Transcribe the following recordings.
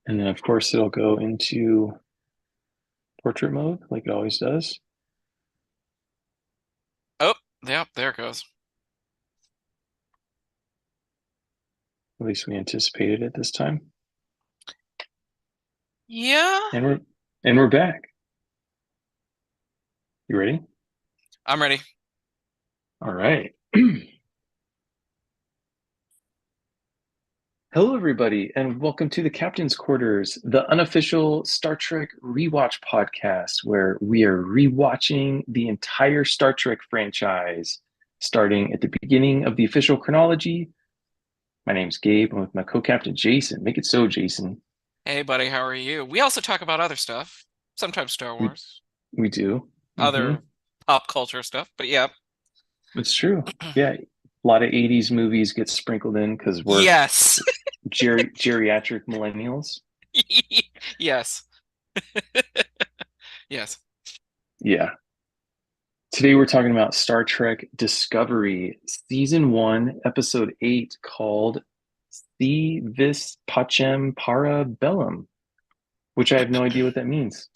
And then of course it'll go into portrait mode like it always does. Oh, yeah, there it goes. At least we anticipated it this time. Yeah, And we're back. You ready? I'm ready. All right. Hello, everybody, and welcome to the Captain's Quarters, the unofficial Star Trek rewatch podcast, where we are rewatching the entire Star Trek franchise, starting at the beginning of the official chronology. My name's Gabe. I'm with my co-captain Jason. Make it so, Jason. Hey, buddy, how are you? We also talk about other stuff, sometimes Star We Wars, we do. other pop culture stuff, but yeah. It's true. Yeah, a lot of '80s movies get sprinkled in because we're Yes. geriatric millennials. Yes. Yes. Yeah. Today we're talking about Star Trek Discovery, Season 1, Episode 8, called Si Vis Pacem Para Bellum, which I have no idea what that means.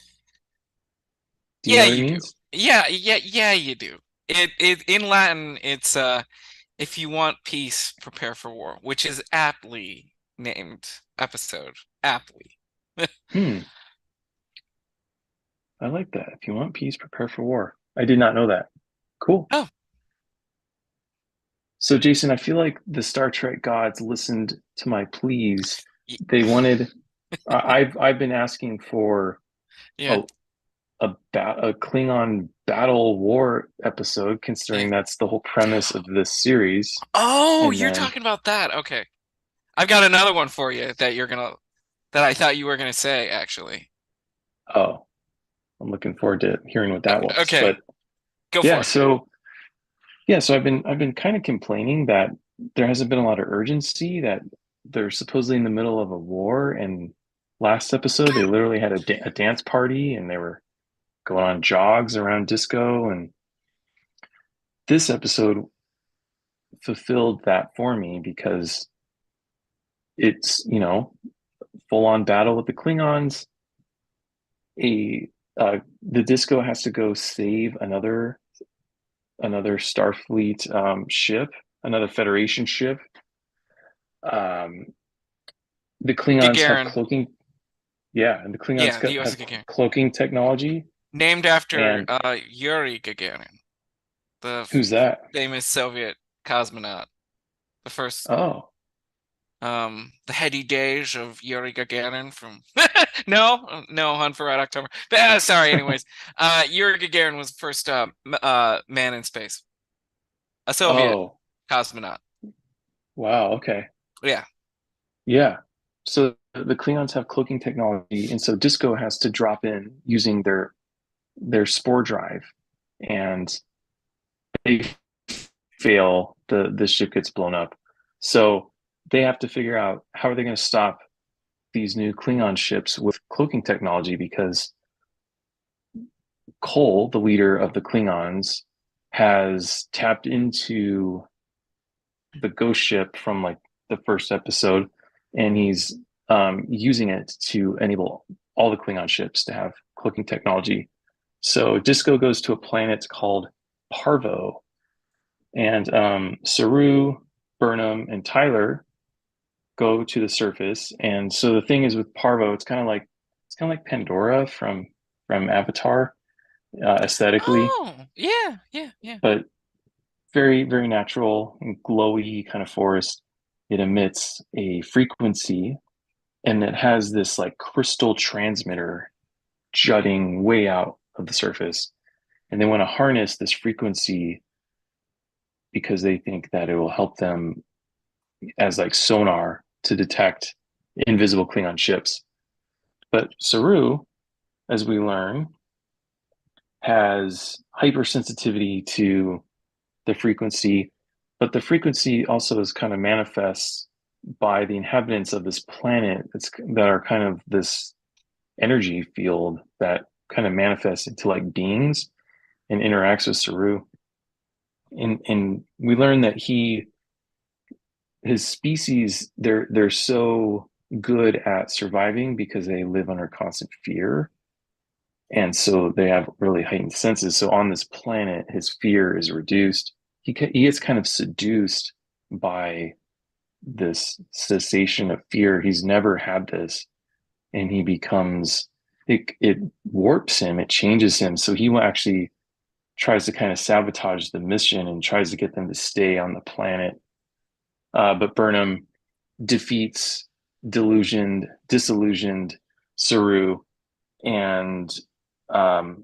Do you Yeah, know what it you do. means? Yeah, you do. It in Latin, it's if you want peace, prepare for war, which is aptly named episode. Aptly. Hmm, I like that. If you want peace, prepare for war. I did not know that. Cool. Oh, So, Jason, I feel like the Star Trek gods listened to my pleas. y- They wanted, I've been asking for yeah. a, a Klingon battle war episode, Yeah. considering that's the whole premise of this series. Oh, And you're then, talking about that. Okay. I've got another one for you that I thought you were gonna say, actually. oh, I'm looking forward to hearing what that was. Okay, But go yeah, for it. so I've been kind of complaining that there hasn't been a lot of urgency, that they're supposedly in the middle of a war. And last episode, they literally had a dance party and they were going on jogs around disco. And this episode fulfilled that for me because it's, full on battle with the Klingons. A The disco has to go save another Starfleet ship, another Federation ship. Um, the Klingons have Gagarin. cloaking. Yeah, and the Klingons Yeah, the have U.S. Gagarin. cloaking technology. Named after And Yuri Gagarin, the who's that? famous Soviet cosmonaut. The first, Oh, the heady days of Yuri Gagarin from no, Hunt for Red October. But, sorry, anyways. Yuri Gagarin was the first man in space, a Soviet oh, cosmonaut. wow. Okay, Yeah. yeah. So the Klingons have cloaking technology, and so Disco has to drop in using their spore drive, and they fail. The ship gets blown up. So they have to figure out how are they going to stop these new Klingon ships with cloaking technology because Cole, the leader of the Klingons, has tapped into the ghost ship from like the first episode, and he's using it to enable all the Klingon ships to have cloaking technology. So Disco goes to a planet called Parvo, and Saru, Burnham, and Tyler go to the surface. And so the thing is with Parvo, it's kind of like Pandora from Avatar, aesthetically, Oh, yeah, yeah, yeah. but very, very natural and glowy kind of forest. It emits a frequency and it has this like crystal transmitter jutting way out of the surface. And they want to harness this frequency because they think that it will help them as like sonar to detect invisible Klingon ships. But Saru, as we learn, has hypersensitivity to the frequency, but the frequency also is kind of manifests by the inhabitants of this planet that are kind of this energy field that kind of manifests into like beings and interacts with Saru. And we learn that his species, they're so good at surviving because they live under constant fear. And so they have really heightened senses. So on this planet, his fear is reduced. He gets kind of seduced by this cessation of fear. He's never had this, and he becomes it warps him, it changes him. So he actually tries to kind of sabotage the mission and tries to get them to stay on the planet. But Burnham defeats disillusioned Saru, and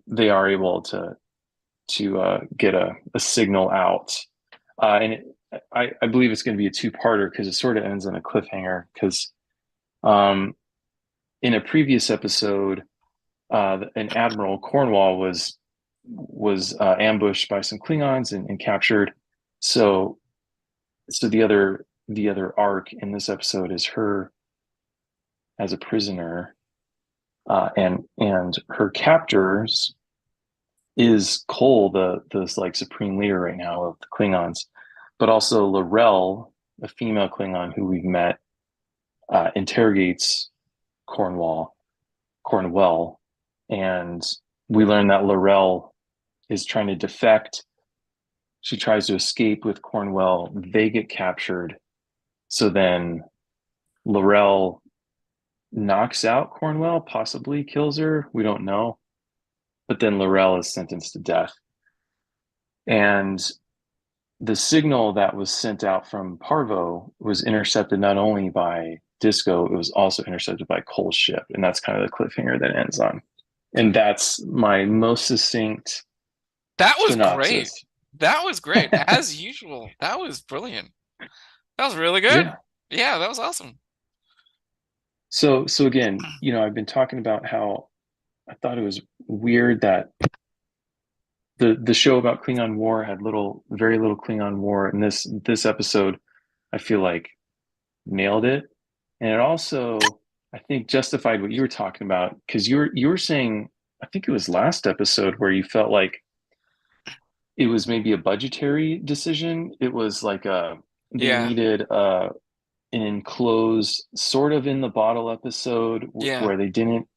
they are able to get a signal out. I believe it's going to be a two-parter because it sort of ends on a cliffhanger. Because um, in a previous episode, an admiral Cornwall was ambushed by some Klingons and captured. So so the other arc in this episode is her as a prisoner, and her captors is Cole, the like supreme leader right now of the Klingons, but also Laurel, a female Klingon who we've met, interrogates Cornwall, Cornwell, and we learn that Laurel is trying to defect. She tries to escape with Cornwell. They get captured. So then Laurel knocks out Cornwell, possibly kills her. We don't know. But then Laurel is sentenced to death. And the signal that was sent out from Parvo was intercepted not only by Disco, it was also intercepted by Cole's ship. And that's kind of the cliffhanger that ends on. And that's my most succinct That was great. synopsis. That was great. As usual. That was brilliant. That was really good. Yeah. Yeah, that was awesome. So again, I've been talking about how I thought it was weird that the show about Klingon War had very little Klingon War, and this episode, I feel like nailed it, and it also I think justified what you were talking about because you were saying I think it was last episode where you felt like it was maybe a budgetary decision. It was like they Yeah. needed an enclosed sort of in the bottle episode Yeah. where they didn't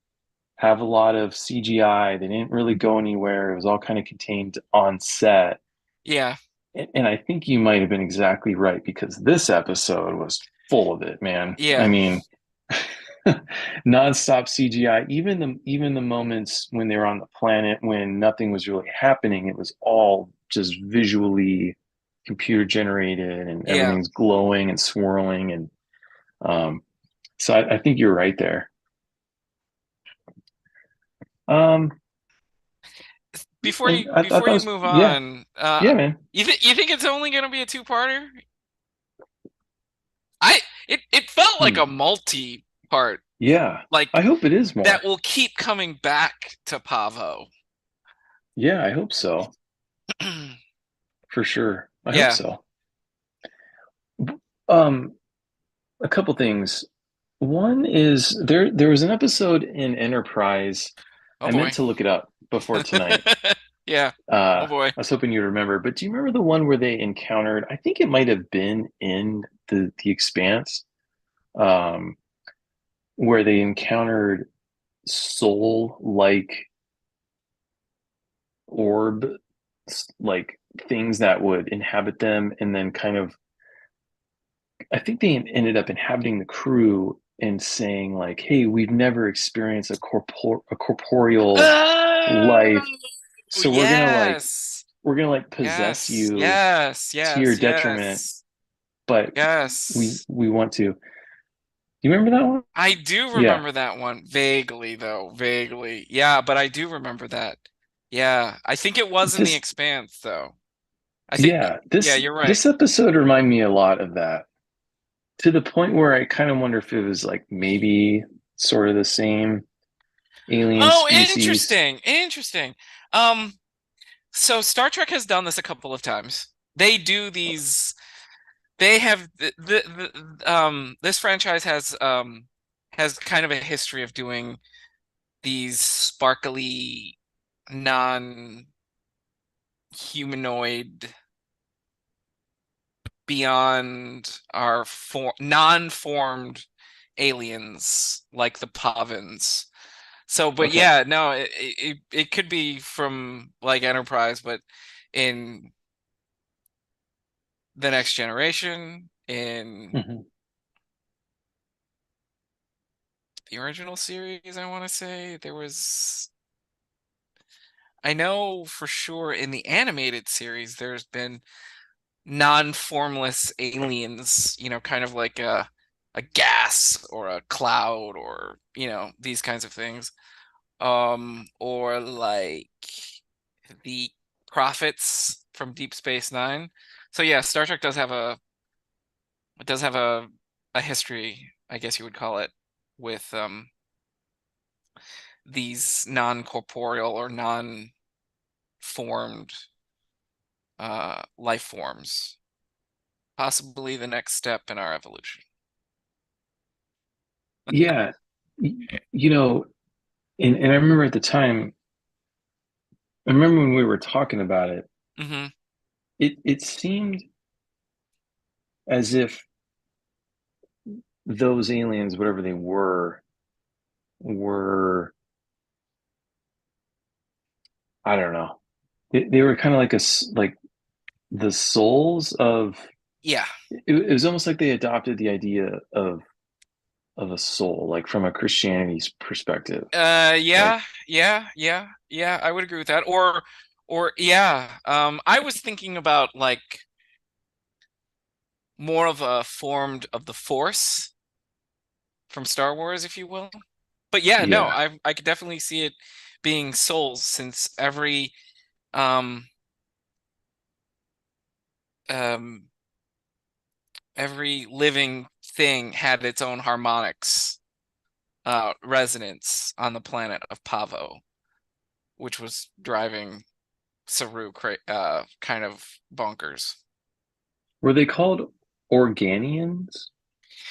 have a lot of CGI. They didn't really go anywhere. It was all kind of contained on set. Yeah. And I think you might have been exactly right because this episode was full of it, man. I Yeah. mean, nonstop CGI. Even the moments when they were on the planet when nothing was really happening, it was all just visually computer generated and Yeah. everything's glowing and swirling and um, so I think you're right there. Um, Before and you I thought before that you was move yeah, on, yeah, man. you think it's only gonna be a two-parter? I it felt like Hmm. a multi-part, Yeah, I like hope it is that more. will keep coming back to Pavo. Yeah, I hope so for sure. I hope Yeah. so. Um, a couple things. One is there was an episode in Enterprise. Oh I meant boy. to look it up before tonight. Yeah. Oh boy. I was hoping you'd remember, but do you remember the one where they encountered, I think it might have been in the Expanse, um, where they encountered soul-like orb, like things that would inhabit them, and then kind of, I think they ended up inhabiting the crew and saying like, "Hey, we've never experienced a corporeal Oh, life, so yes. we're gonna possess Yes. you Yes. to your Yes. detriment, Yes. but we Yes. we want to." You remember that one? I do Yeah. remember that one vaguely, though. Vaguely. Yeah, but I do remember that. Yeah. I think it was in The This Expanse, though. I think, yeah, yeah, this you're right. this episode reminded me a lot of that. To the point where I kind of wonder if it was like maybe sort of the same alien Oh, species. interesting. Interesting. Um, so Star Trek has done this a couple of times. They do these, they have this franchise has kind of a history of doing these sparkly non-humanoid beyond our non-formed aliens like the Pavans. So, but Okay. yeah, no, it could be from like Enterprise, but in the Next Generation, in Hmm. the original series, I want to say there was. I know for sure in the animated series, there's been non-formless aliens, kind of like a gas or a cloud or, these kinds of things. Or like the prophets from Deep Space Nine. So yeah, Star Trek does have a history, I guess you would call it, with these non-corporeal or non-formed life forms, possibly the next step in our evolution. Yeah. You know, and I remember at the time, I remember when we were talking about it, Hmm. it seemed as if those aliens, whatever they were, I don't know. They were kind of like like the souls of Yeah. it was almost like they adopted the idea of a soul, like from a Christianity's perspective. Like, Yeah. I would agree with that. Or yeah. I was thinking about like more of a formed of the Force from Star Wars, if you will. But yeah, no, yeah. I could definitely see it being souls since um um every living thing had its own harmonics resonance on the planet of Pavo, which was driving Saru kind of bonkers. Were they called Organians?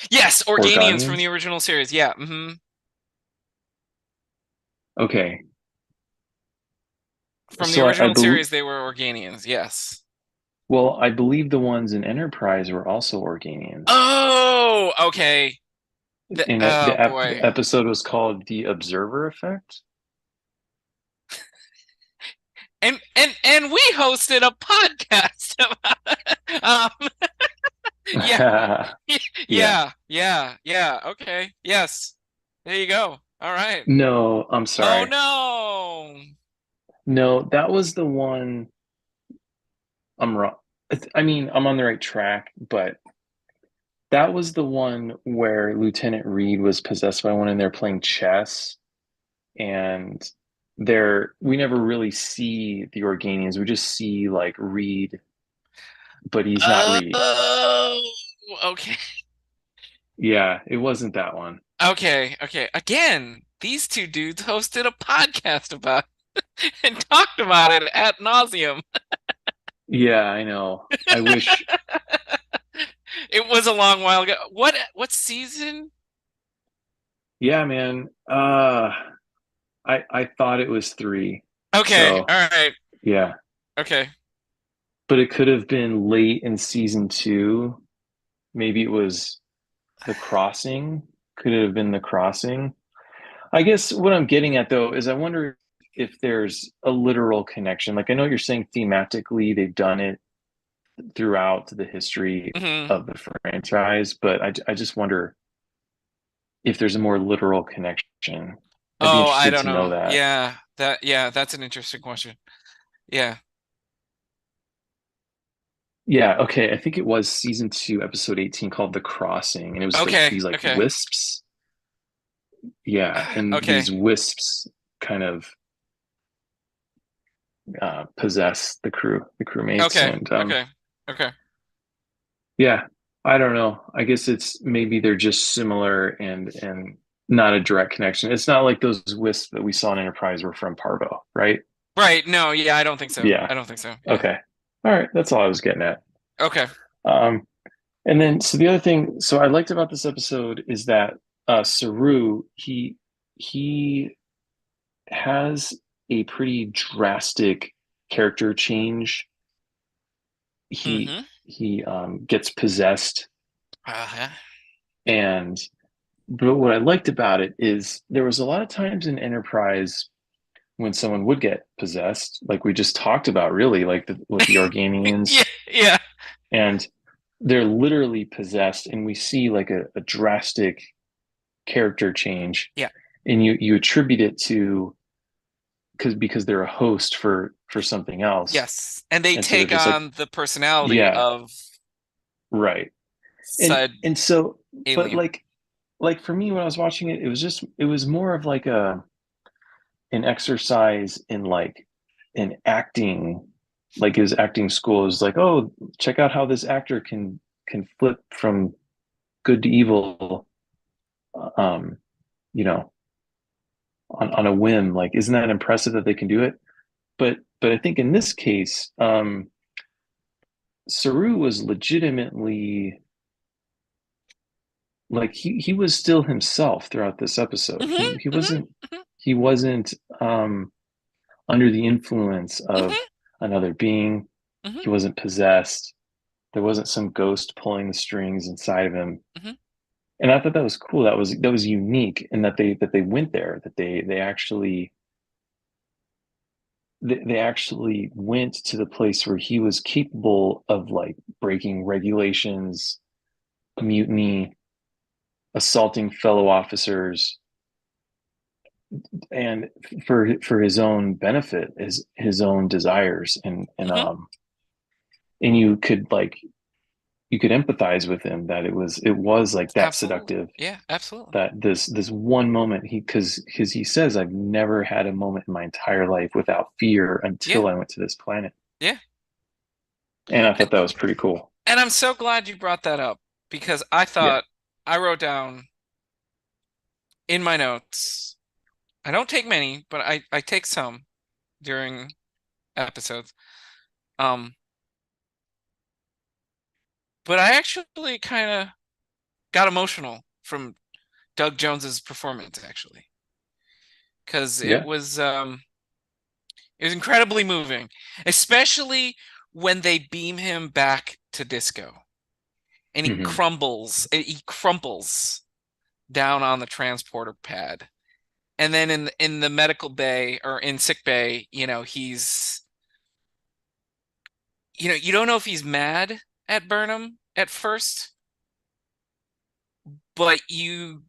Yes, Organians from the Organians? original series. Yeah. Hmm. Okay. From the So I original believe, series, they were Organians. Yes. well, I believe the ones in Enterprise were also Organians. Oh, okay. And Oh the boy. episode was called The Observer Effect. And we hosted a podcast about it. Yeah, Yeah. yeah. Okay. Yes. There you go. All right. No, I'm Oh sorry. no. No, that was the one. I'm wrong. I mean, I'm on the right track, but that was the one where Lieutenant Reed was possessed by one and they're playing chess. And we never really see the Organians. We just see like Reed, but he's not Reed. Oh, okay. Yeah, it wasn't that one. Okay. Again, these two dudes hosted a podcast about and talked about it at nauseum. Yeah, I know. I wish. It was a long while ago. What season? Yeah, man. I thought it was three. Okay, So all right. yeah, Okay. but it could have been late in season two. Maybe it was the crossing. Could it have been the crossing? I guess what I'm getting at though is I wonder if there's a literal connection. Like I know you're saying thematically they've done it throughout the history Hmm. of the franchise, but I just wonder if there's a more literal connection. I'd be Oh, I interested don't to know know. that. Yeah, that's an interesting question. Yeah. Yeah, okay. I think it was season two, episode 18 called The Crossing, and it was Okay, these like okay. wisps. Yeah, and Okay. these wisps kind of possess the crewmates, Okay. and Okay. Okay. yeah, I don't know. I guess it's maybe they're just similar and not a direct connection. It's not like those wisps that we saw in Enterprise were from Parvo, right? Right. No, yeah, I don't think so. Yeah. I don't think so. Yeah. Okay. All right. That's all I was getting at. Okay. Um, and then, so the other thing, so I liked about this episode is that Saru, he has a pretty drastic character change. He Mm-hmm. he gets possessed, Uh-huh. and but what I liked about it is there was a lot of times in Enterprise when someone would get possessed, like we just talked about, really, like with the Yeah, Organians, yeah, and they're literally possessed, and we see like a drastic character change, yeah. and you attribute it to because they're a host for something else, Yes. And they and so they're take just like, on the personality yeah, of right, said and so, but alien. like for me when I was watching it, it was more of like a an exercise in like in acting, like his acting school is like, oh, check out how this actor can flip from good to evil, um you know, on a whim. Like, isn't that impressive that they can do it? But I think in this case, Saru was legitimately, like, he was still himself throughout this episode. Hmm. He Hmm. wasn't Hmm. he wasn't under the influence of Hmm. another being. Hmm. He wasn't possessed. There wasn't some ghost pulling the strings inside of him. Hmm. And I thought that was cool. That was unique, and that they went there, that they actually went to the place where he was capable of like breaking regulations, mutiny, assaulting fellow officers, and for his own benefit, his own desires, Hmm. and you could empathize with him, that it was like that Absolutely. seductive, Yeah, absolutely. that this one moment, because he says, I've never had a moment in my entire life without fear Yeah, until I went to this planet. yeah. And I thought that was pretty cool. And I'm so glad you brought that up because Yeah. I wrote down in my notes. I don't take many, but I take some during episodes. Um, but I actually kind of got emotional from Doug Jones's performance actually, because Yeah. it was incredibly moving, especially when they beam him back to Disco and Hmm. he crumples down on the transporter pad. And then in the medical bay or in sick bay, you don't know if he's mad at Burnham at first, but you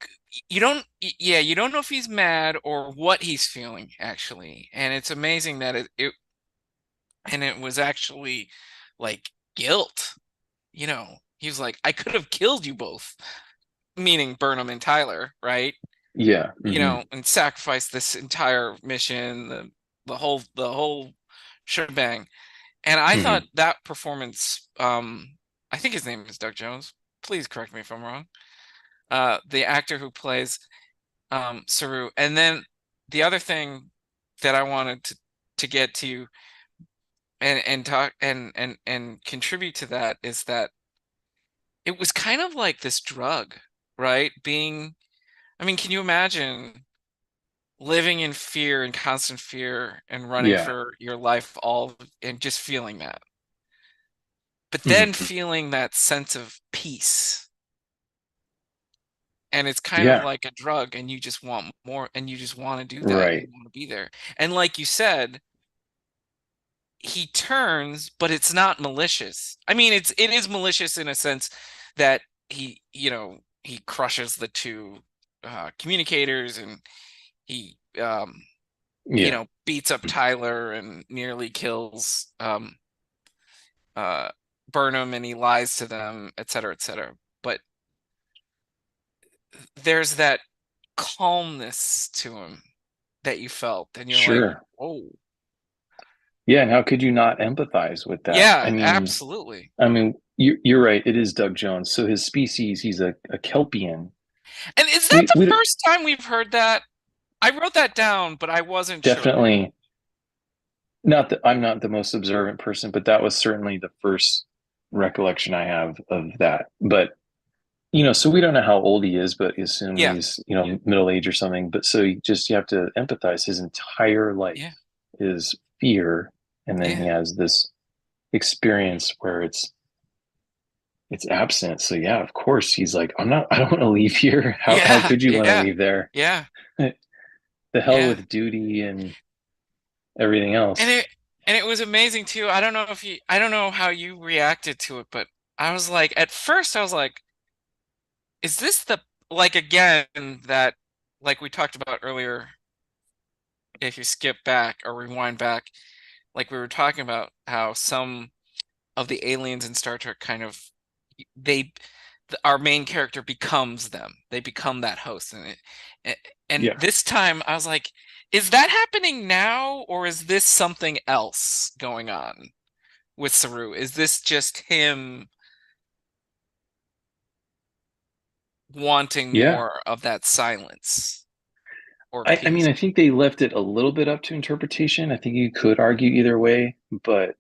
don't know if he's mad or what he's feeling actually. And it's amazing that it was actually like guilt. He was like, I could have killed you both, meaning Burnham and Tyler, right? Yeah. Hmm. And sacrificed this entire mission, the whole shebang. And I thought Hmm. that performance, I think his name is Doug Jones. Please correct me if I'm wrong. The actor who plays Saru. And then the other thing that I wanted to get to and talk and contribute to that is that it was kind of like this drug, right? I mean, can you imagine living in fear and constant fear and running Yeah. for your life all and just feeling that, but then Hmm. feeling that sense of peace, and it's kind of Yeah. like a drug, and you just want more, and you just want to do that, and you Right. want to be there. And like you said, he turns, but it's not malicious. I mean, it is malicious in a sense that he crushes the two communicators, and he Yeah. beats up Tyler and nearly kills uh Burnham, and he lies to them, et cetera, et cetera. But there's that calmness to him that you felt, and you're like, Sure. oh, Yeah. And how could you not empathize with that? yeah, absolutely. You're right. It is Doug Jones. So his species, he's a Kelpian. And is that the We first time we've heard that? I wrote that down, but I wasn't sure. definitely, not that I'm not the most observant person, but that was certainly the first recollection I have of that. But so we don't know how old he is, but assume Yeah, he's, middle age or something. But so you have to empathize. His entire life yeah, is fear, and then he yeah, has this experience where it's it's absent. So yeah, of course he's like, I don't want to leave here. How Yeah, could you want to yeah, leave there? yeah, The hell yeah. with duty and everything And else. it was amazing too. I don't know how you reacted to it, but I was like, at first I was like, is this the like again that like we talked about earlier, if you skip back or rewind back, like we were talking about how some of the aliens in Star Trek kind of they our main character becomes them. They become that host and Yeah. this time I was like, is that happening now or is this something else going on with Saru? Is this just him wanting Yeah. more of that silence or I mean, peace? I think they left it a little bit up to interpretation. I think you could argue either way, but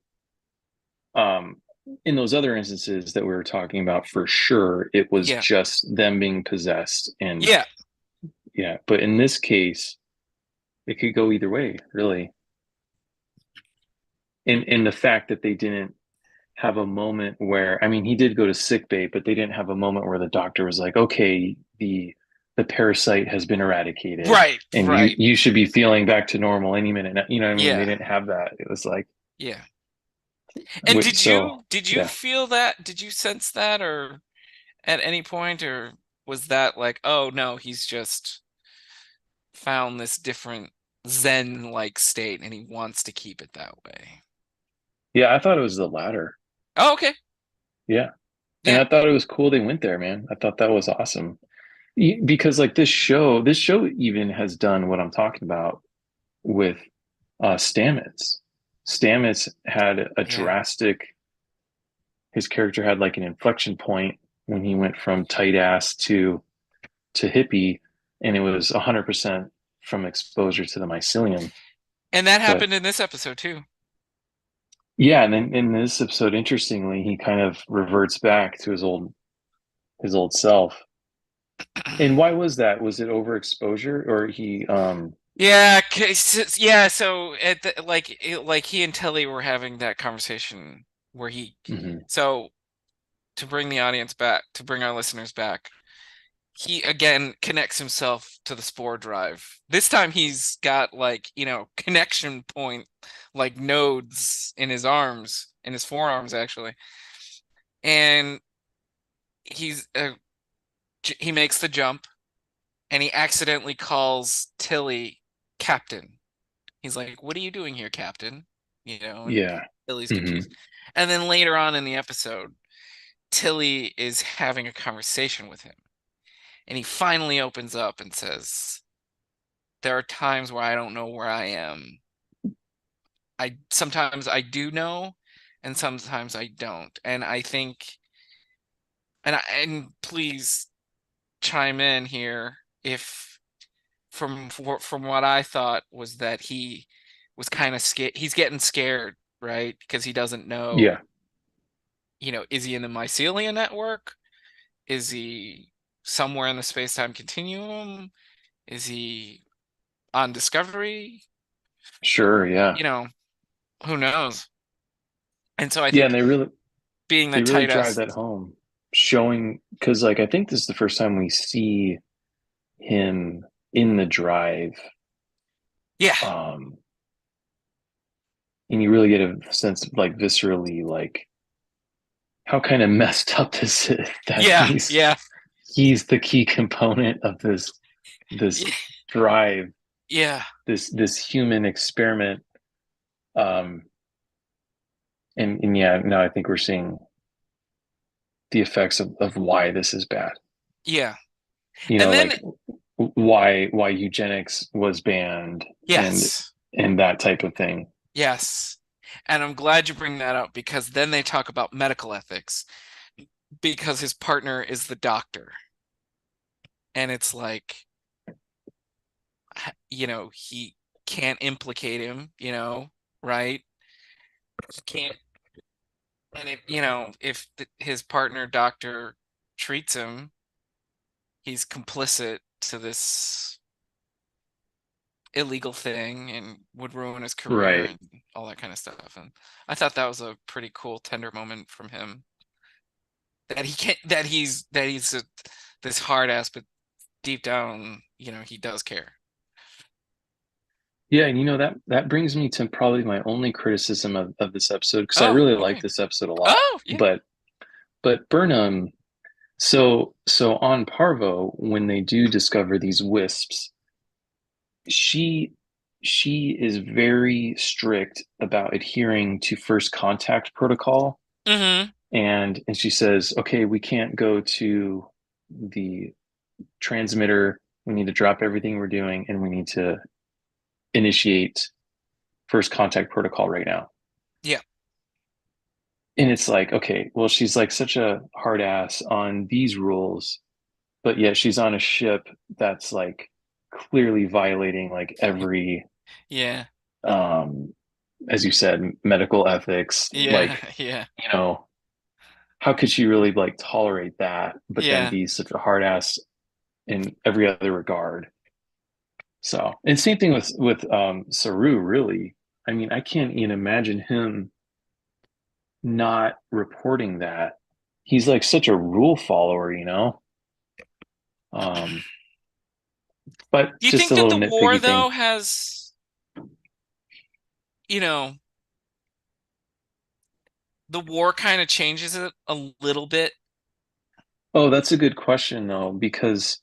um, in those other instances that we were talking about, for sure, it was Yeah. just them being possessed. And Yeah. yeah, but in this case, it could go either way, really. And the fact that they didn't have a moment where, I mean, he did go to sick bay, but they didn't have a moment where the doctor was like, okay, the parasite has been eradicated Right, and right. you should be feeling back to normal any minute. You know what I mean? They Yeah. didn't have that. It was like, Yeah. And so did you yeah. feel that? Did you sense that or at any point, or was that like, oh no, he's just found this different Zen-like state and he wants to keep it that way? Yeah, I thought it was the latter. Oh, okay. Yeah. And Yeah. I thought it was cool they went there, man. I thought that was awesome. Because like this show even has done what I'm talking about with Stamets. Stamets had a Yeah. drastic, his character had like an inflection point when he went from tight ass to hippie, and it was 100% from exposure to the mycelium. And that But happened in this episode too. yeah, and then in this episode, interestingly, he kind of reverts back to his old self. And why was that? Was it overexposure or he Yeah, yeah, so at the, like he and Tilly were having that conversation where he mhm. so to bring the audience back, to bring our listeners back, he again connects himself to the spore drive. This time he's got like, connection point like nodes in his arms, in his forearms actually. And he's he makes the jump and he accidentally calls Tilly Captain. He's like, "What are you doing here, Captain?" And Yeah. Tilly's Hmm. confused. And then later on in the episode, Tilly is having a conversation with him. And he finally opens up and says, there are times where I don't know where I am. I sometimes I do know, and sometimes I don't. And I think, and please chime in here if from what I thought was that he was kind of scared. He's getting scared, right? Because he doesn't know, Yeah. is he in the mycelium network? Is he somewhere in the space-time continuum? Is he on Discovery? Sure. Yeah. You know, who knows? And so I Yeah. think And being they that really tight drive ass, that home, showing because like I think this is the first time we see him in the drive. yeah, Um, and you really get a sense of like viscerally like how kind of messed up this is that yeah, yeah, he's the key component of this yeah, drive, yeah, this human experiment. Um, and yeah, no, I think we're seeing the effects of why this is bad. yeah. You And know, then like why eugenics was banned and yes, and that type of thing. yes. And I'm glad you bring that up because then they talk about medical ethics because his partner is the doctor. And it's like, he can't implicate him, right? He can't, and if his partner doctor treats him, he's complicit to this illegal thing and would ruin his career Right. and all that kind of stuff. And I thought that was a pretty cool, tender moment from him. that he can't that he's this hard ass, but deep down, he does care. Yeah, and that brings me to probably my only criticism of this episode because I Oh, really like okay. this episode a lot. Oh, yeah. But Burnham, so on Parvo, when they do discover these wisps, she she is very strict about adhering to first contact protocol, Mm-hmm. and she says, okay, we can't go to the transmitter. We need to drop everything we're doing and we need to initiate first contact protocol right now. Yeah. And it's like, okay, well, she's like such a hard ass on these rules, but yet she's on a ship that's like clearly violating like every Yeah. um as you said, medical ethics. Yeah. Like, Yeah. you know, how could she really like tolerate that, but then Yeah. be such a hard ass in every other regard? So, and same thing with Saru, really. I mean, I can't even imagine him not reporting that. He's like such a rule follower, you know? Um, but Do you just think a that little the war nitpicky though thing. has, you know, the war kind of changes it a little bit? Oh, that's a good question though, because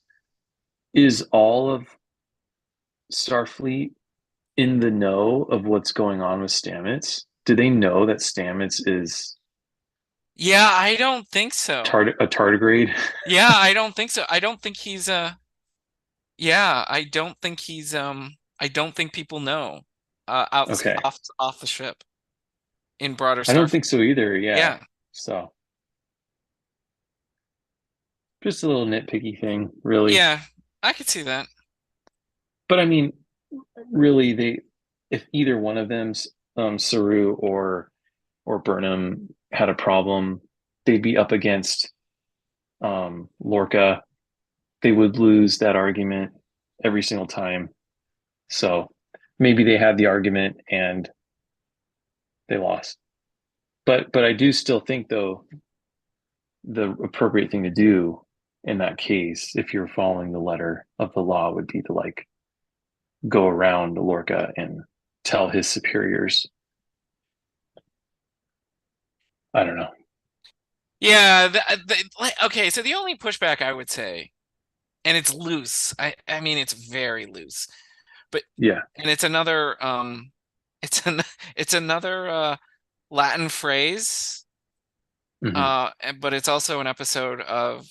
is all of Starfleet in the know of what's going on with Stamets? Do they know that Stamets is Yeah, I don't think so. a tardigrade? Yeah, I don't think so. I don't think he's yeah, I don't think people know Okay. off the ship in broader I don't Starfleet. think so either. Yeah. Yeah. So just a little nitpicky thing, really. Yeah, I could see that. But I mean, really, if either one of them, Saru or Burnham, had a problem, they'd be up against Lorca. They would lose that argument every single time. So maybe they had the argument and they lost. But I do still think though the appropriate thing to do in that case, if you're following the letter of the law, would be to like go around Lorca and tell his superiors. I don't know. Yeah, okay, so the only pushback I would say, and it's loose. I mean it's very loose. But Yeah. and it's another it's an it's another Latin phrase, Hmm. but it's also an episode of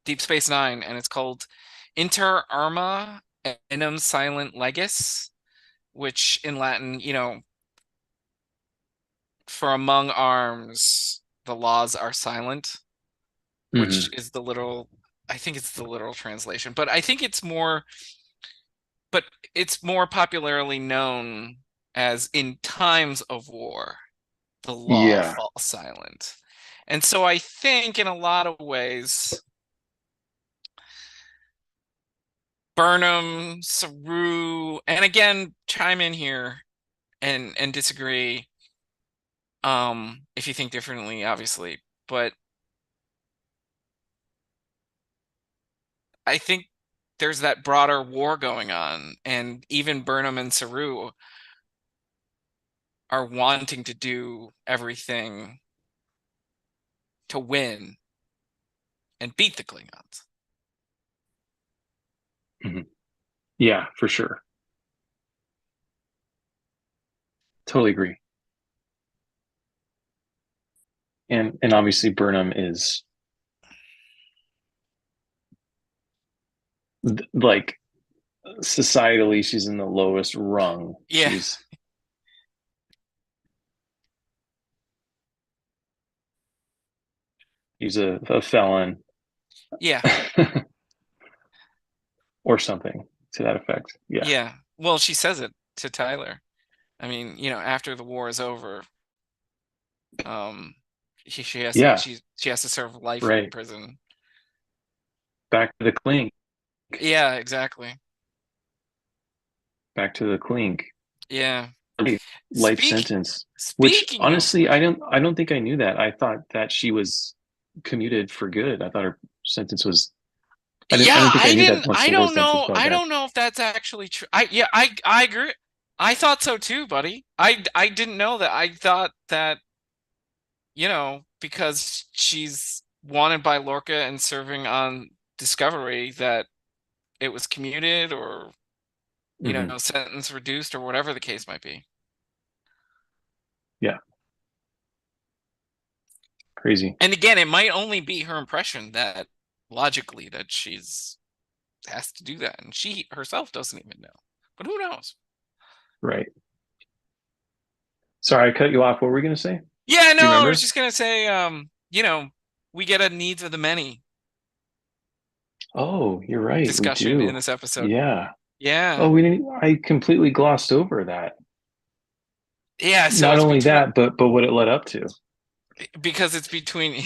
Deep Space Nine, and it's called Inter Arma Enim Silent Legis, which in Latin, for among arms, the laws are silent, which Hmm. is I think it's the literal translation, but I think but it's more popularly known as in times of war, the law Yeah. falls silent. And so I think in a lot of ways, Burnham, Saru, and again, chime in here and disagree if you think differently, obviously. But I think there's that broader war going on, and even Burnham and Saru are wanting to do everything to win and beat the Klingons. Hmm. Yeah, for sure. Totally agree. And obviously Burnham is like societally she's in the lowest rung. Yeah, She's a felon yeah, or something to that effect. Yeah. yeah. Well, she says it to Tyler. I mean, after the war is over, um, Yeah, she has to serve life in right. prison. Back to the clink. Yeah, exactly. Back to the clink. Yeah. Life Speak sentence. Which speaking of honestly, which, I don't think I knew that. I thought that she was commuted for good. I thought her sentence was. I Yeah, didn't think I knew that once I the war don't sentence know. was I that. don't know if that's actually true. I agree. I thought so too, buddy. I didn't know that. I thought that, because she's wanted by Lorca and serving on Discovery, that it was commuted or, Hmm. sentence reduced or whatever the case might be. Yeah, crazy. And again, it might only be her impression that logically that she's has to do that, and she herself doesn't even know. But who knows? Right. Sorry, I cut you off. What were we going to say? Yeah, Do no, you I was remember? just gonna say, we get a needs of the many Oh, you're right. We discussion in do. this episode. Yeah. Oh, Yeah, we didn't. I completely glossed over that. yeah. So Not it's only between that, but what it led up to. because it's between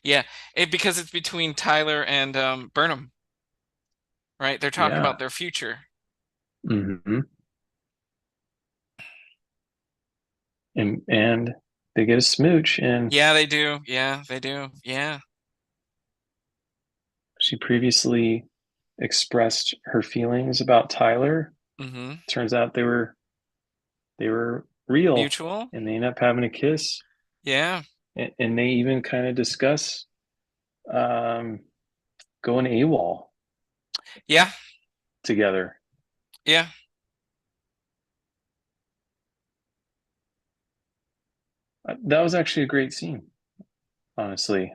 yeah, because it's between Tyler and Burnham, right? They're talking Yeah. about their future. Hmm. And they get a smooch, and Yeah, they do. Yeah, they do. Yeah. she previously expressed her feelings about Tyler. Mm-hmm. Turns out they were real, Mutual. and they end up having a kiss, Yeah. and they even kind of discuss um, going AWOL Yeah. together. Yeah. That was actually a great scene, honestly.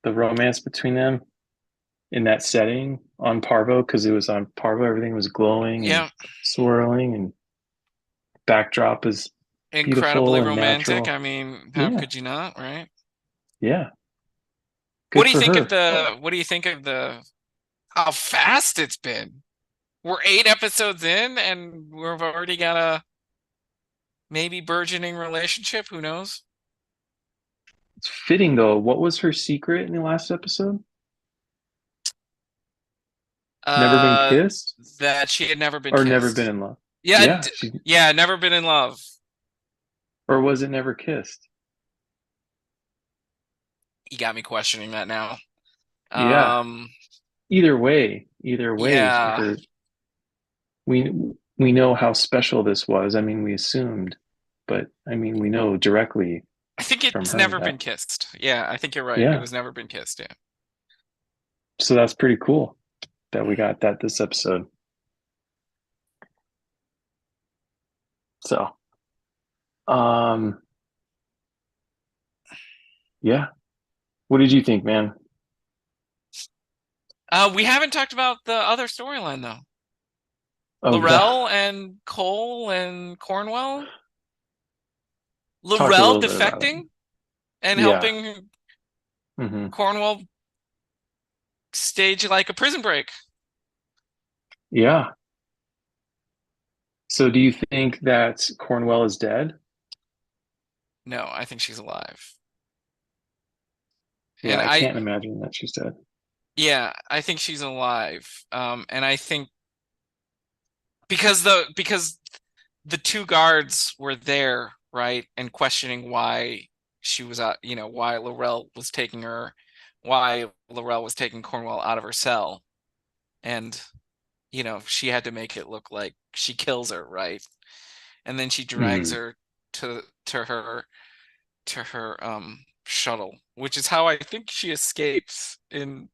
The romance between them in that setting on Parvo, because it was on Parvo, everything was glowing and Yeah. swirling, and backdrop is Incredibly beautiful and romantic. natural. I mean, how Yeah, could you not, right? yeah, What good do you for think of her. the what do you think of the how fast it's been? We're 8 episodes in and we've already got a maybe burgeoning relationship. Who knows? It's fitting though. What was her secret in the last episode? Never been Uh, kissed that she had never been or never been kissed. in love. Yeah, Yeah, she yeah, never been in love. or was it never kissed? You got me questioning that now. Yeah. Um, Either way, yeah, her we we know how special this was. I mean, we assumed, but I mean, we know directly I think from it's her never that been kissed. Yeah, I think you're right. It yeah. was never been kissed. Yeah. So that's pretty cool that we got that this episode. So, um, yeah. What did you think, man? We haven't talked about the other storyline though. Oh, Laurel and Cole and Cornwell. talked a Laurel little bit about it. defecting and Yeah. helping Hmm. Cornwell stage like a prison break. Yeah. So, do you think that Cornwell is dead? No, I think she's alive. Yeah, And I can't imagine that she's dead. yeah, I think she's alive. And I think because the two guards were there, right, and questioning why she was why Laurel was taking Cornwell out of her cell, and she had to make it look like she kills her, right? And then she drags Mm. her to her shuttle, which is how I think she escapes in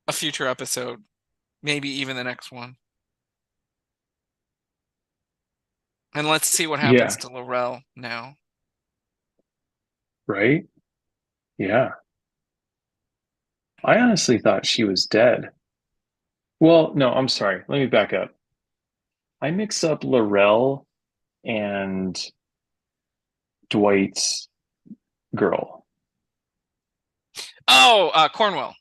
a future episode, maybe even the next one. And let's see what happens Yeah. to Laurel now. Right. Yeah. I honestly thought she was dead. Well, no, I'm sorry. Let me back up. I mix up Laurel and Dwight's girl. Oh, Cornwell.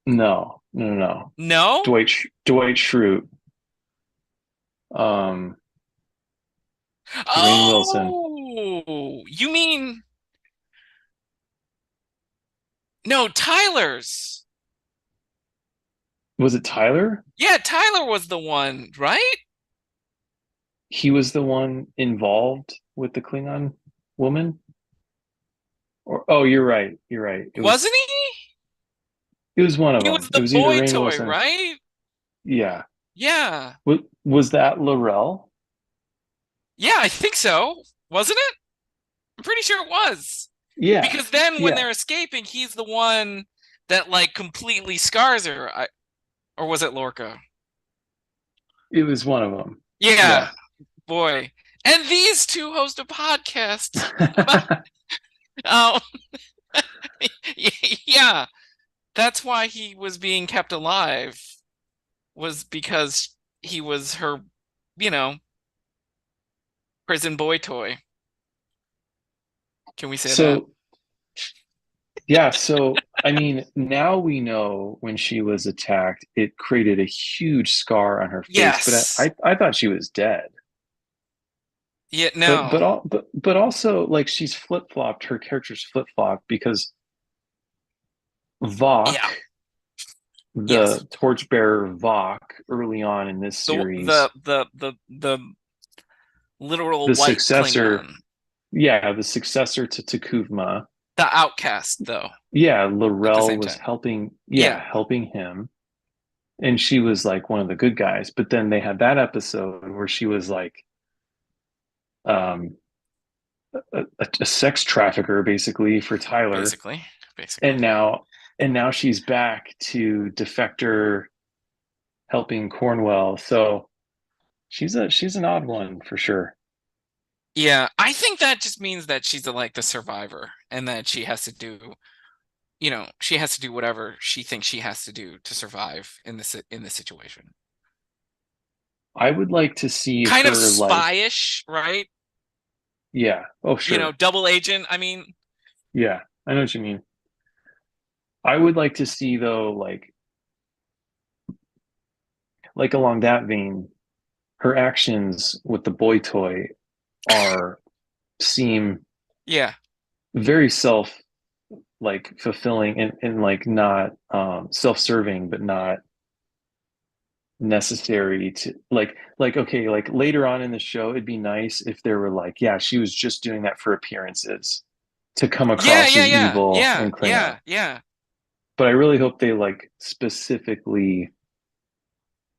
No, no, no, no. No? Dwight Schrute, um, Dwayne Wilson. Oh, you mean no, Tyler's. Was it Tyler? Yeah, Tyler was the one, right? He was the one involved with the Klingon woman. Or oh, you're right. You're right. Wasn't he? It was one of He was them. It the was either boy Rainn toy, Wilson. right? Yeah. Yeah. Was that Laurel? Yeah, I think so. Wasn't it? I'm pretty sure it was. Yeah. Because then when Yeah. they're escaping, he's the one that like completely scars her. Or was it Lorca? It was one of them. Yeah, Yeah. boy. And these two host a podcast about um yeah, that's why he was being kept alive was because he was her, you know, prison boy toy. Can we say that? So yeah, so I mean, now we know when she was attacked, it created a huge scar on her face, but Yes. I thought she was dead. Yeah, But no. but also like she's flip-flopped, her character's flip-flopped because Yeah. Vok, Yes. the torchbearer Vok, early on in this series, The literal the white successor, Klingon. yeah, the successor to Takuvma, The outcast though, yeah, at the Laurel same was time. helping, yeah, Yeah. helping him. And she was like one of the good guys. But then they had that episode where she was like um, a sex trafficker basically for Tyler, Basically. Basically. and now she's back to defector helping Cornwell. So she's an odd one for sure. Yeah, I think that just means that she's like the survivor and that she has to do, she has to do whatever she thinks she has to do to survive in this situation. I would like to see Kind of her like, spyish, right? yeah, oh sure, Double agent. I mean, yeah, I know what you mean. I would like to see though, like along that vein, her actions with the boy toy are seem yeah. very self like fulfilling and like not self-serving but not necessary to like okay, like later on in the show it'd be nice if there were like, yeah, she was just doing that for appearances to come Yeah, across yeah, as yeah. evil Yeah, and Klingon. yeah, yeah. But I really hope they like specifically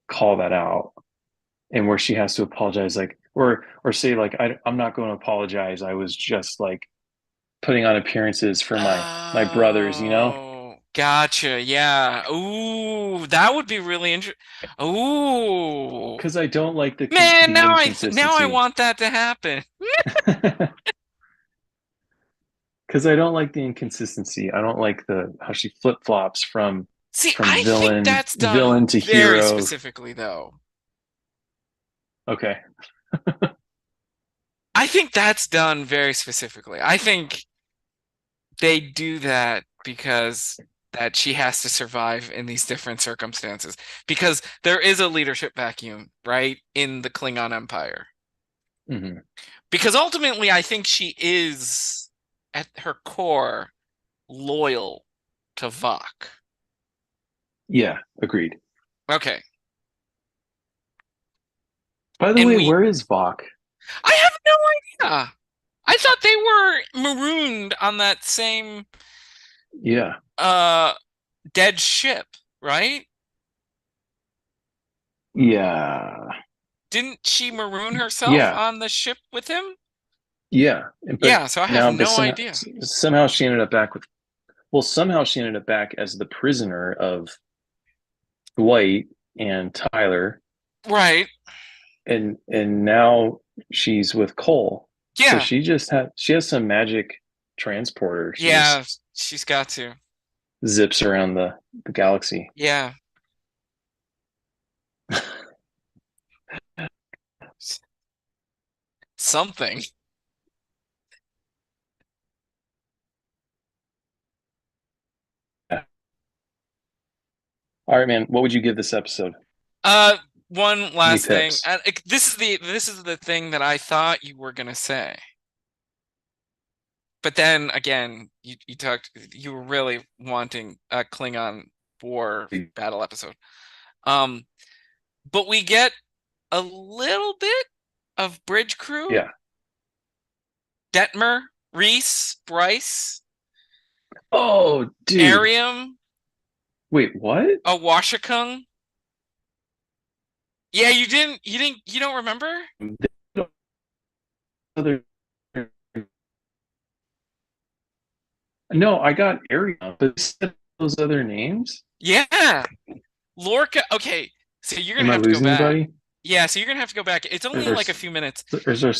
call that out, and where she has to apologize, like or say like I'm not going to apologize, I was just like putting on appearances for my brothers, you know, Oh, gotcha. Yeah. Ooh, that would be really interesting. Ooh. because I don't like Man, the now I inconsistency. want that to happen. Because I don't like the inconsistency. I don't like the how she flip flops See, from I think that's done villain to very hero. specifically though. Okay, I think that's done very specifically. I think they do that because that she has to survive in these different circumstances because there is a leadership vacuum, right, in the Klingon Empire. hmm, Because ultimately, I think she is at her core loyal to Vok. yeah, agreed. Okay. By the And way, where is Vok? I have no idea. I thought they were marooned on that same Yeah, uh dead ship, right? yeah, Didn't she maroon herself yeah, on the ship with him? yeah. But Yeah, so I have now, but no idea. somehow she ended up back with. Well, somehow she ended up back as the prisoner of Dwight and Tyler, Right. and now she's with Cole. So Yeah. she has some magic transporter. She just Yeah, she's got to. zips around the galaxy. Yeah. S- Something. All right, man. What would you give this episode? Uh, one Any last thing. picks? This is the thing that I thought you were gonna say. But then again, you were really wanting a Klingon war battle episode. Um, but we get a little bit of bridge crew. Yeah. Detmer, Reese, Bryce. Oh, dude. Arium, Wait, what? a Washikung. Yeah, you don't remember? Other No, I got Ariana, but said those other names? Yeah. Lorca. Okay, so you're gonna Am I have to go losing back. anybody? Yeah, so you're gonna have to go back. It's only Or, like a few minutes. or is there,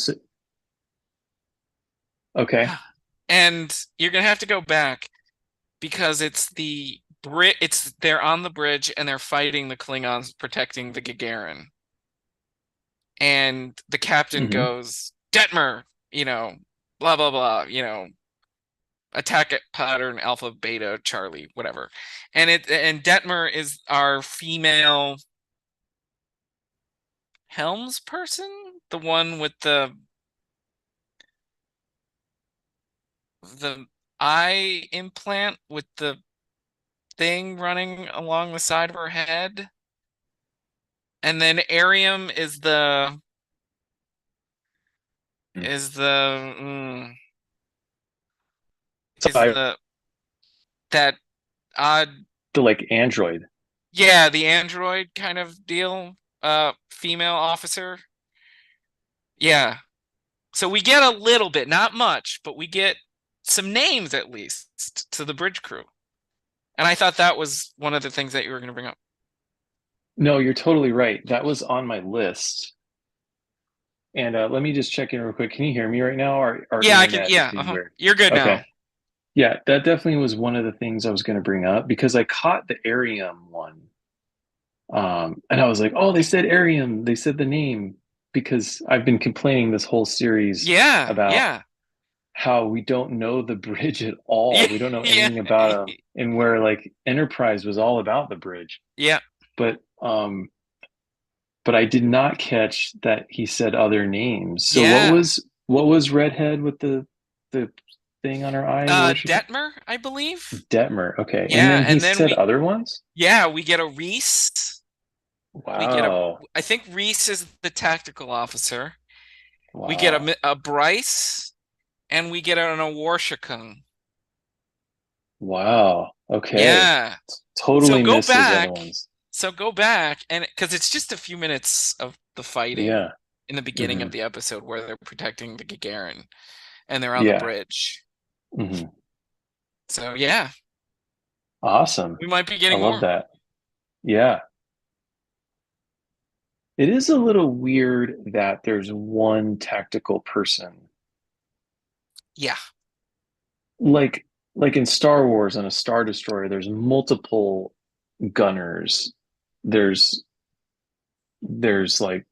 okay. And you're gonna have to go back because it's they're on the bridge and they're fighting the Klingons protecting the Gagarin. And the captain Hmm. goes, Detmer, blah blah blah, attack at pattern Alpha Beta Charlie, whatever. And Detmer is our female Helms person, the one with the eye implant with the thing running along the side of her head. And then Arium is the So is I the that odd, the like Android. yeah, the android kind of deal, female officer. Yeah. So we get a little bit, not much, but we get some names at least to the bridge crew. And I thought that was one of the things that you were going to bring up. No, you're totally right. That was on my list. And let me just check in real quick. Can you hear me right now? Our Yeah, I can. internet is Yeah, being weird. you're good Okay. now. Yeah, that definitely was one of the things I was going to bring up because I caught the Arium one. And I was like, oh, they said Arium. They said the name because I've been complaining this whole series Yeah, about yeah, how we don't know the bridge at all. yeah, We don't know yeah, anything about them, and where like Enterprise was all about the bridge. yeah, But but I did not catch that he said other names. So yeah. what was Redhead with the thing on her eye? What was she called? Detmer, I believe. Detmer. Okay. And Yeah, then he and then said other ones? we get a Reese. We get Wow. I think Reese is the tactical officer. We get Wow. a Bryce, and we get an Awarshikung. Wow. Okay. Yeah. So Totally go missed those other back. ones. So go back, and because it's just a few minutes of the fighting Yeah. in the beginning Hmm. of the episode where they're protecting the Gagarin and they're on the Yeah. bridge. Hmm. So yeah, Awesome. we might be I getting love more. that. Yeah. It is a little weird that there's one tactical person. Yeah. Like like in Star Wars on a Star Destroyer, there's multiple gunners. There's there's like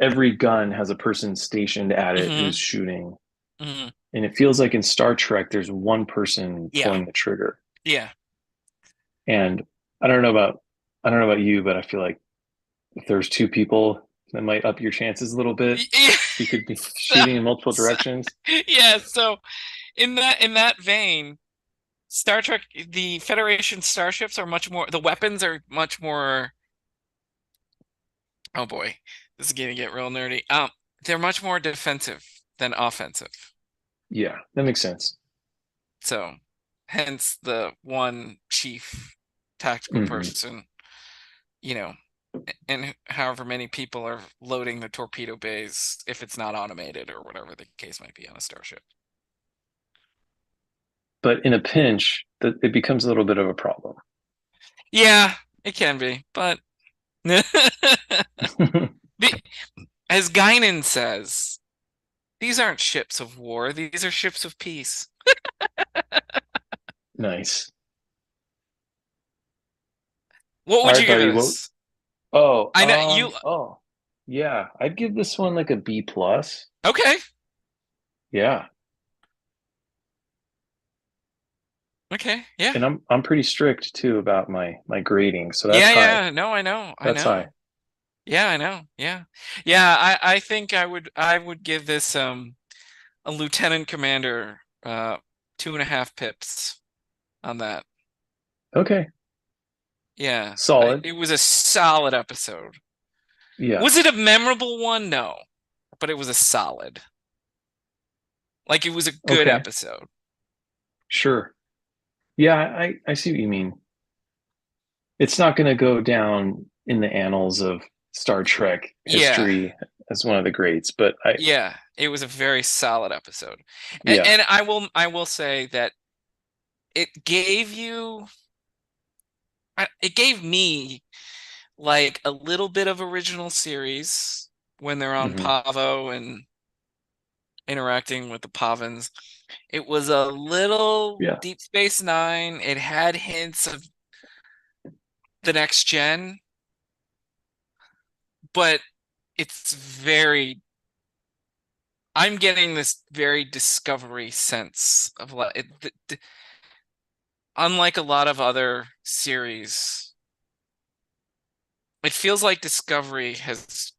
every gun has a person stationed at it Hmm. who's shooting. Hmm. And it feels like in Star Trek, there's one person Yeah. pulling the trigger. Yeah. And I don't know about I don't know about you, but I feel like if there's two people, that might up your chances a little bit. Yeah. You could be So, shooting in multiple so, directions. yeah. So in that vein, Star Trek, the Federation starships are much more. The weapons are much more. Oh boy, this is gonna get real nerdy. They're much more defensive than offensive. Yeah, that makes sense. So, hence the one chief tactical Hmm. person, you know, and however many people are loading the torpedo bays if it's not automated or whatever the case might be on a starship. But in a pinch, that it becomes a little bit of a problem. Yeah, it can be, but the, as Guinan says, these aren't ships of war, these are ships of peace. Nice. What All would right, you give buddy. What? this? Oh, I know you. yeah. I'd give this one like a B plus. Okay, Yeah, okay, yeah, and I'm pretty strict too about my grading, so that's yeah, high. yeah. No, I know, I That's high. know. Yeah, I know. Yeah, yeah. I think I would give this a lieutenant commander 2.5 pips on that. Okay, Yeah, solid. it was a solid episode. Yeah. Was it a memorable one? No, but it was a solid. Like it was a good Okay. episode. Sure. Yeah, I see what you mean. It's not going to go down in the annals of Star Trek Yeah, history as one of the greats, but I, yeah, it was a very solid episode. yeah, And I will say that it gave you it gave me like a little bit of original series when they're on hmm Pavo and interacting with the Pavans. It was a little yeah, Deep Space Nine. It had hints of the next gen, but it's very I'm getting this very Discovery sense of unlike a lot of other series, it feels like Discovery has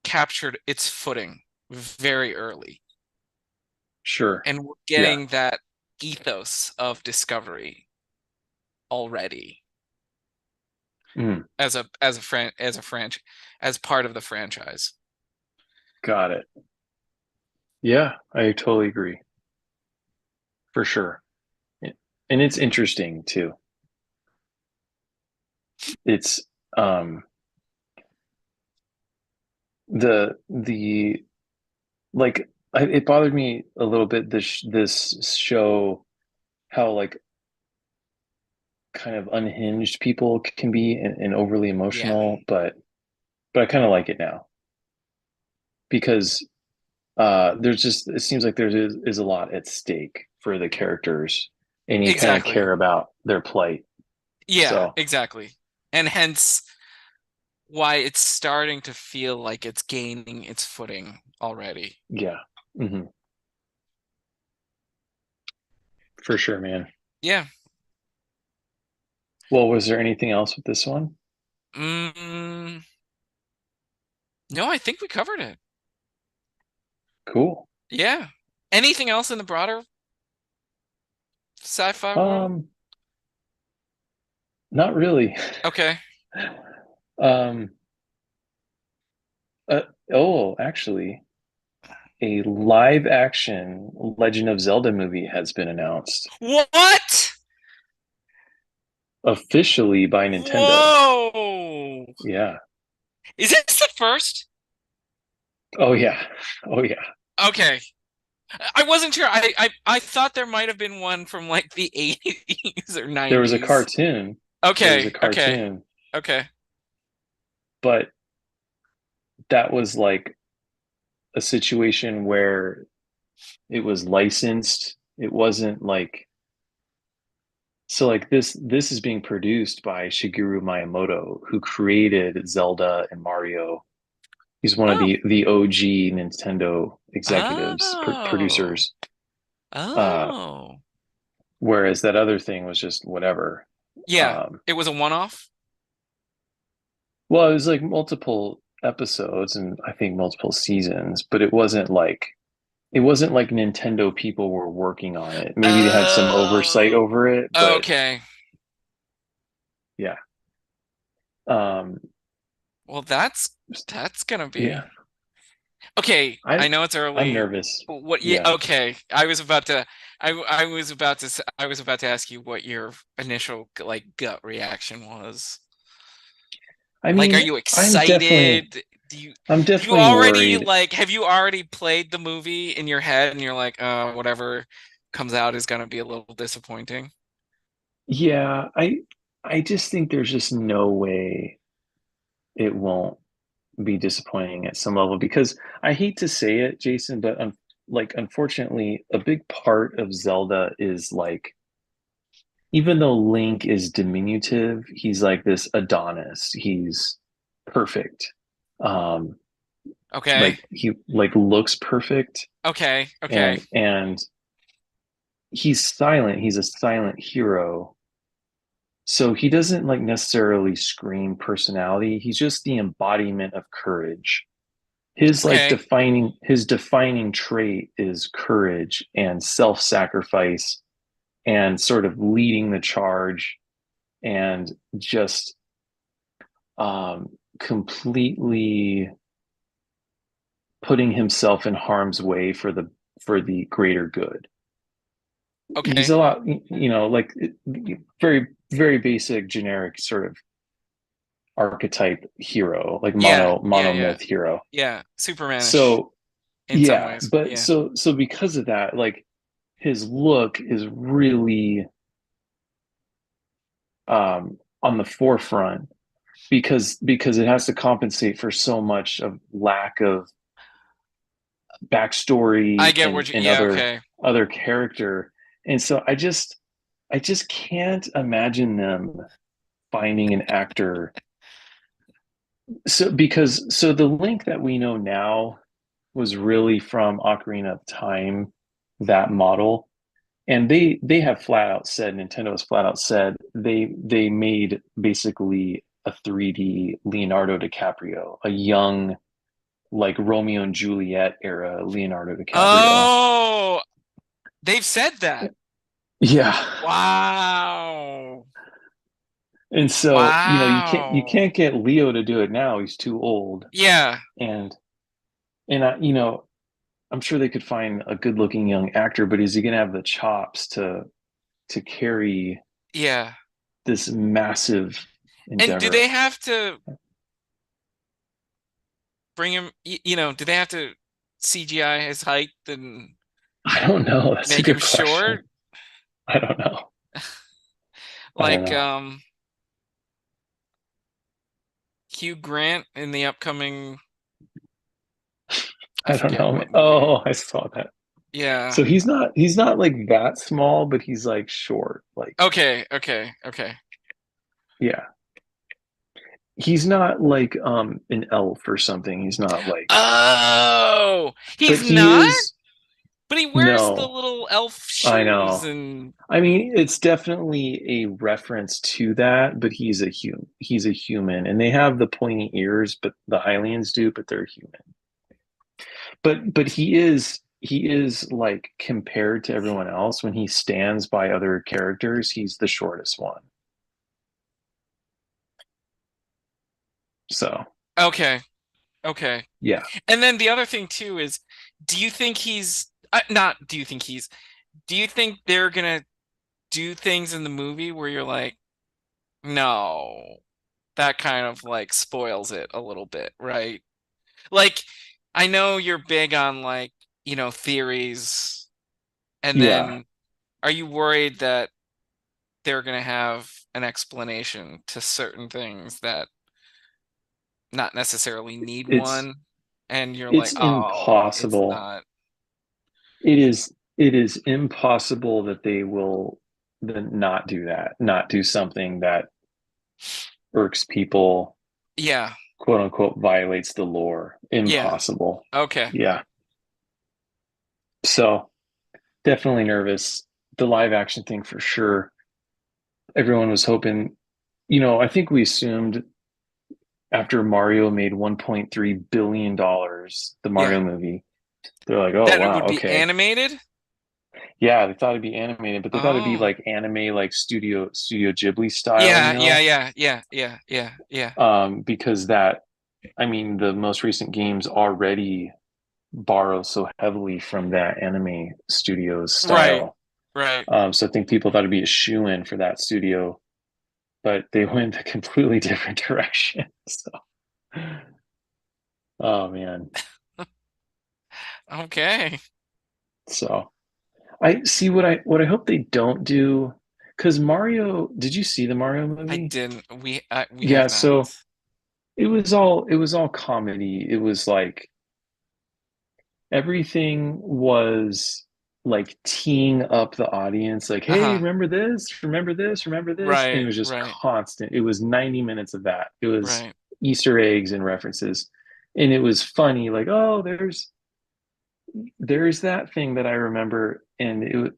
captured its footing very early, sure, and we're yeah, getting that ethos of Discovery already mm, as a franchise as part of the franchise. got it. Yeah, I totally agree for sure. And it's interesting too. It's um the like it bothered me a little bit this show how like kind of unhinged people can be and overly Yeah, emotional, but I kind of like it now because there's just it seems like is a lot at stake for the characters and you kind of exactly. care about their plight. Yeah, So exactly. And hence why it's starting to feel like it's gaining its footing already. yeah, hmm for sure, man. Yeah. Well, was there anything else with this one? Mm, no, I think we covered it. Cool. Yeah. Anything else in the broader sci-fi world? Um, Not really. Okay. Um, uh, oh, actually, a live action Legend of Zelda movie has been announced What? officially by Nintendo. Whoa. Yeah. Is this the first? Oh yeah. Oh yeah. Okay. I wasn't sure. I thought there might have been one from like the 80s or There was a 90s. cartoon. There was a Okay. Okay. cartoon, Okay. but that was like a situation where it was licensed. It wasn't like so like this is being produced by Shigeru Miyamoto, who created Zelda and Mario. He's one of Oh. the OG Nintendo executives, Oh. producers. Uh, Oh. whereas that other thing was just whatever. Yeah. Um, It was a one-off? well, it was like multiple episodes and I think multiple seasons, but it wasn't like Nintendo people were working on it. Maybe they had some oversight Oh. over it, but Okay. yeah. Um, Well, that's gonna be yeah. okay. I I'm know it's I'm early. nervous. What? Yeah. Yeah. Okay. I was about to ask you what your initial like gut reaction was. I Like, are mean, you excited? Do you I'm do you definitely already worried. like have you already played the movie in your head and you're like, whatever comes out is gonna be a little disappointing? Yeah, I just think there's just no way it won't be disappointing at some level because I hate to say it, Jason, but like unfortunately, a big part of Zelda is like even though Link is diminutive, he's like this Adonis. He's perfect. Um, Okay. like he like looks perfect Okay. Okay. and he's silent. He's a silent hero. So he doesn't like necessarily scream personality. He's just the embodiment of courage. Okay. His defining trait is courage and self-sacrifice and sort of leading the charge and just completely putting himself in harm's way for the greater good. Okay. he's a lot, like very, very basic, generic sort of archetype hero, like Yeah, yeah, yeah. monomyth hero. Yeah. Supermanish So in some yeah, ways. but Yeah. so because of that, like his look is really on the forefront because it has to compensate for so much of lack of I backstory get what you, and yeah, okay. other character. And so I just can't imagine them finding an actor. So the Link that we know now was really from Ocarina of Time, that model. And they have flat out said, Nintendo has flat out said they made basically a 3D Leonardo DiCaprio, a young like Romeo and Juliet era Leonardo DiCaprio. Oh, they've said that. Yeah. Wow. And so, you Wow. can't get Leo to do it now. He's too old. Yeah. And I'm sure they could find a good-looking young actor, but is he going to have the chops to carry Yeah. this massive And do endeavor? they have to bring him, do they have to CGI his height and I don't know. That's a make him good question. short? I don't know. I don't Like know. Hugh Grant in the upcoming, I I don't forget know. what movie. Oh, I saw that. Yeah. So he's not like that small, but he's like short. Like, Okay, okay, okay. yeah. He's not like an elf or something. He's not like, Oh, but he's he not, is. but he wears the No, little elf I shoes know. and I mean, it's definitely a reference to that, but he's a human, and they have the pointy ears, but the Hylians do, but they're human. But he is like compared to everyone else when he stands by other characters, he's the shortest one. So okay, okay. yeah, And then the other thing too is, do you think he's not? Do you think they're gonna do things in the movie where you're like, no, that kind of like spoils it a little bit, right? Like, I know you're big on like, theories, and yeah. then are you worried that they're gonna have an explanation to certain things that not necessarily need It's one, and you're like, it's oh, it's impossible. not. It is impossible that they will then not do that, not do something that irks people, Yeah, quote unquote, violates the lore. yeah, Impossible. okay. Yeah. So definitely nervous. The live action thing for sure. Everyone was hoping, I think we assumed after Mario made $1.3 billion, the Yeah. Mario movie, they're like, oh, That it wow, would be okay. animated? Yeah, they thought it'd be animated, but they thought it'd be Oh. like anime, like Studio Ghibli style, Yeah, yeah, yeah, yeah, yeah, yeah, yeah. because I mean, the most recent games already borrow so heavily from that anime studio's Right, style. right. So I think people thought it'd be a shoe-in for that studio, but they went a completely different direction. So, oh man. Okay. So I see what I hope they don't do, because Mario, did you see the Mario I movie? didn't. We Yeah, have not. so it was all comedy. It was like everything was like teeing up the audience, like, hey, Uh-huh. remember this, remember this, remember this. And it Right, was just right, constant. It was 90 minutes of that. It was right. Easter eggs and references. And it was funny, like, oh, there's that thing that I remember, and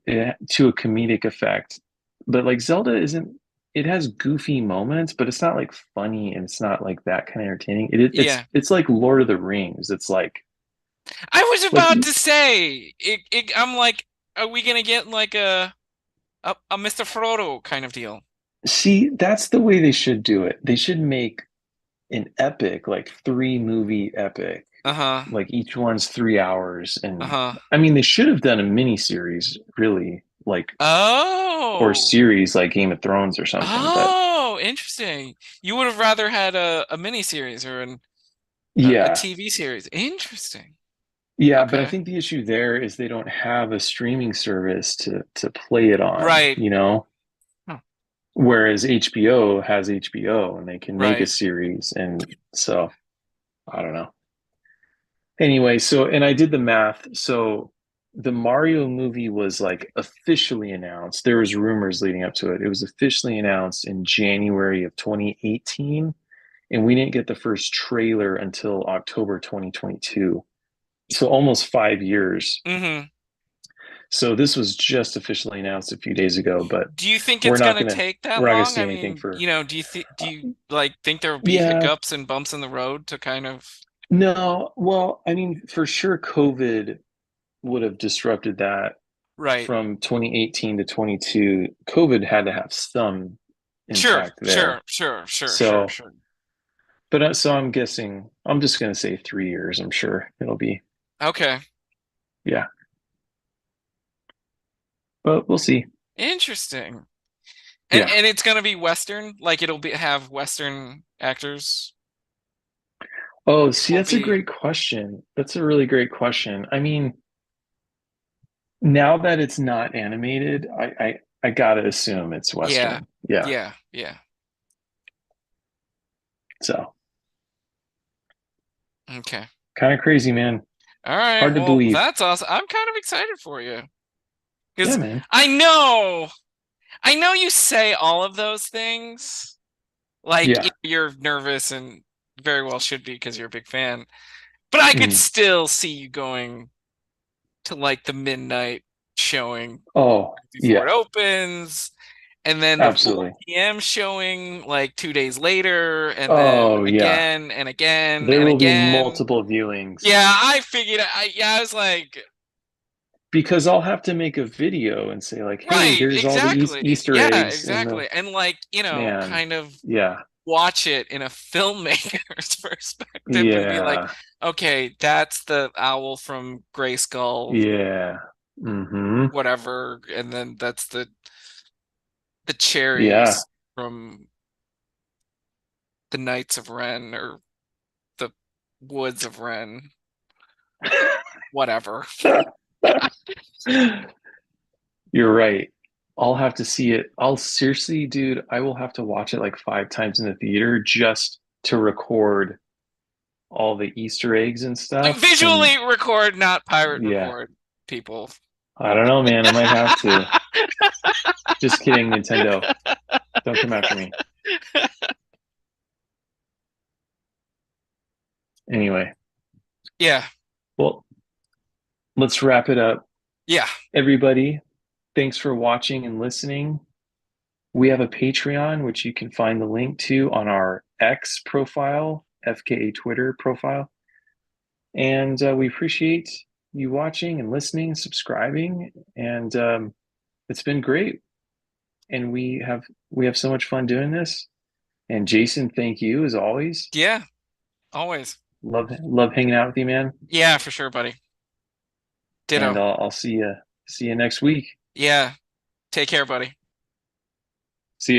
to a comedic effect. But like Zelda isn't. It has goofy moments, but it's not like funny, and it's not like that kind of entertaining. It's Yeah. it's like Lord of the Rings. It's I was like about to say, I'm like, are we gonna get like a Mr. Frodo kind of deal? see, that's the way they should do it. They should make an epic, like three movie epic, Uh-huh. like each one's 3 hours. And Uh-huh. I mean, they should have done a mini series, really, like or Oh. series like Game of Thrones or something. But Oh, interesting. You would have rather had a mini series or a yeah, TV series. Interesting. yeah, but I Okay. think the issue there is they don't have a streaming service to play it on, Right. you know? Huh. Whereas HBO has HBO and they can make a Right. series. And so I don't know. Anyway, so and I did the math. So the Mario movie was like officially announced. There was rumors leading up to it. It was officially announced in January of 2018, and we didn't get the first trailer until October 2022. So almost 5 years. Hmm. So this was just officially announced a few days ago, but Do you think we're it's not gonna gonna take that we're not gonna long? see I anything mean, for do you like think there will be yeah, hiccups and bumps in the road to kind of no, well, I mean, for sure COVID would have disrupted that right. from 2018 to 22. COVID had to have some Sure, impact sure, there. sure, sure, sure, So, sure. but so I'm guessing I'm just gonna say 3 years. I'm sure it'll be Okay. yeah, but we'll see. Interesting. Yeah. And it's gonna be Western, like it'll be have Western actors. Oh, see, Won't that's a be. great question. That's a really great question. I mean, now that it's not animated, I gotta assume it's Yeah. Western. Yeah. Yeah, yeah. So Okay. kind of crazy, man. All right. Hard to Well, believe. that's awesome. I'm kind of excited for you Yeah, because man. I know, I know you say all of those things. Like Yeah. you're nervous and very well should be because you're a big fan. But I could Mm. still see you going to like the midnight showing Oh, before it yeah. opens, and then the Absolutely. 4 p.m. showing like 2 days later, and then Oh, yeah. again and again There and will be again. multiple viewings Yeah, I figured. I was like, because I'll have to make a video and say like, "Hey, right, there's all the exactly. Easter Yeah, eggs in the exactly. And like, man." kind of Yeah. watch it in a filmmaker's perspective and be like, Yeah. okay, that's the owl from Grayskull, Yeah. Mm-hmm. whatever, and then that's the Yeah. cherries from the Knights of Ren or the Woods of Ren, whatever. You're right. I'll have to see it. I'll seriously, dude, I will have to watch it like 5 times in the theater just to record all the Easter eggs and Like stuff. And visually record, not pirate yeah, record, people. I don't know, man. I might have to. Just kidding, Nintendo. Don't come after me. Anyway, Yeah, well, let's wrap it up. yeah, Everybody, thanks for watching and listening. We have a Patreon, which you can find the link to on our X profile, FKA Twitter profile. And we appreciate you watching and listening, subscribing, and it's been great. And we have so much fun doing this. And Jason, thank you as always. yeah, always. Love hanging out with you, man. Yeah, for sure, buddy. And Ditto. I'll see you next week. Yeah, take care, buddy.